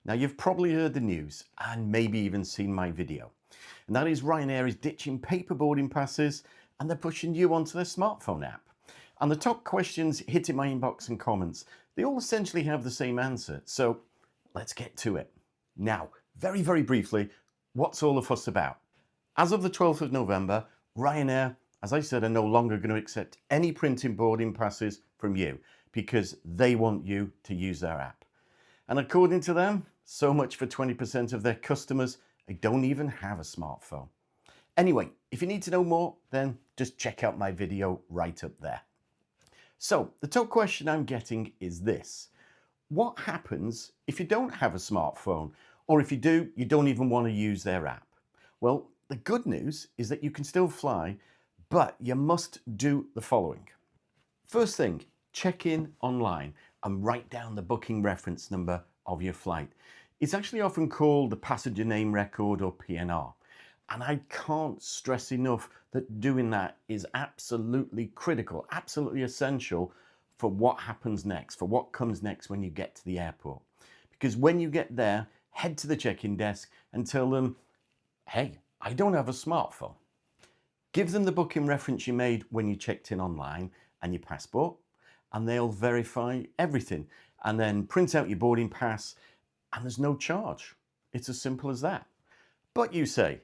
Now, you've probably heard the news and maybe even seen my video. And that is Ryanair is ditching paper boarding passes and they're pushing you onto their smartphone app. And the top questions hitting my inbox and comments, they all essentially have the same answer. So let's get to it. Now, very briefly, what's all the fuss about? As of the 12th of November, Ryanair, as I said, are no longer going to accept any printed boarding passes from you because they want you to use their app. And according to them, so much for 20% of their customers who don't even have a smartphone. Anyway, if you need to know more, then just check out my video right up there. So the top question I'm getting is this: what happens if you don't have a smartphone, or if you do, you don't even want to use their app? Well, the good news is that you can still fly, but you must do the following. First thing, check in online and write down the booking reference number of your flight. It's actually often called the passenger name record, or PNR. And I can't stress enough that doing that is absolutely critical, absolutely essential for what happens next, for what comes next when you get to the airport. Because when you get there, head to the check-in desk and tell them, hey, I don't have a smartphone. Give them the booking reference you made when you checked in online and your passport, and they'll verify everything. And then print out your boarding pass, and there's no charge. It's as simple as that. But you say,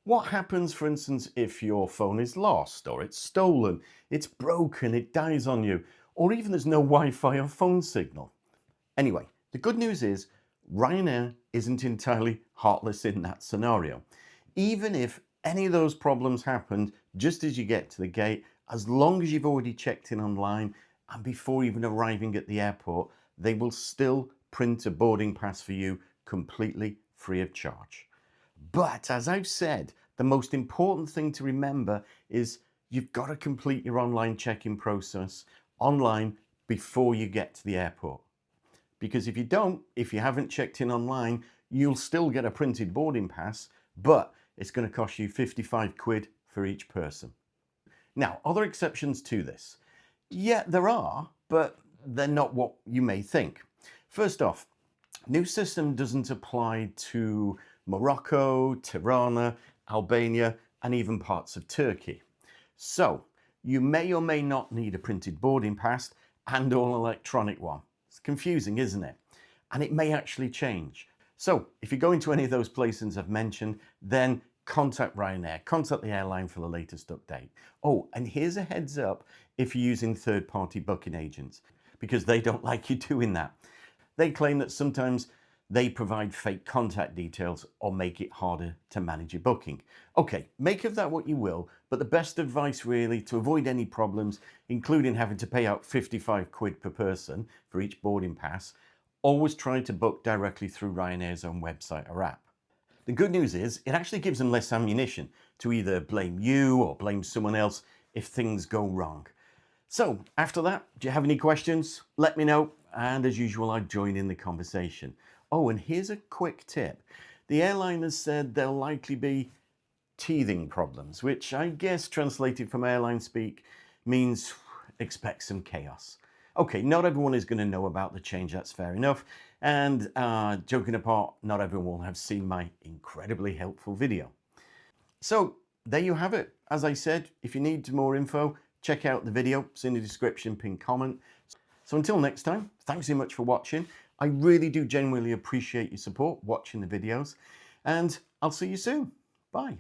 what happens, for instance, if your phone is lost, or it's stolen, it's broken, it dies on you, or even there's no Wi-Fi or phone signal? Anyway, the good news is Ryanair isn't entirely heartless in that scenario. Even if any of those problems happened just as you get to the gate, as long as you've already checked in online and before even arriving at the airport, they will still print a boarding pass for you completely free of charge. But as I've said, the most important thing to remember is you've got to complete your online check-in process online before you get to the airport. Because if you don't, if you haven't checked in online, you'll still get a printed boarding pass, but it's going to cost you 55 quid for each person. Now, are there exceptions to this? Yeah, there are, but they're not what you may think. First off, new system doesn't apply to Morocco, Tirana, Albania, and even parts of Turkey. So you may or may not need a printed boarding pass and or an electronic one. It's confusing, isn't it? And it may actually change. So if you're going to any of those places I've mentioned, then contact Ryanair, contact the airline for the latest update. Oh, and here's a heads up if you're using third-party booking agents, because they don't like you doing that. They claim that sometimes they provide fake contact details or make it harder to manage your booking. Okay, make of that what you will, but the best advice really to avoid any problems, including having to pay out 55 quid per person for each boarding pass, always try to book directly through Ryanair's own website or app. The good news is it actually gives them less ammunition to either blame you or blame someone else if things go wrong. So after that, do you have any questions? Let me know, and as usual, I'd join in the conversation. Oh, and here's a quick tip. The airline has said there'll likely be teething problems, which I guess translated from airline speak means expect some chaos. Okay, not everyone is going to know about the change, that's fair enough. And joking apart, not everyone will have seen my incredibly helpful video. So there you have it. As I said, if you need more info, check out the video. It's in the description, pinned comment. So until next time, thanks so much for watching. I really do genuinely appreciate your support watching the videos, and I'll see you soon. Bye.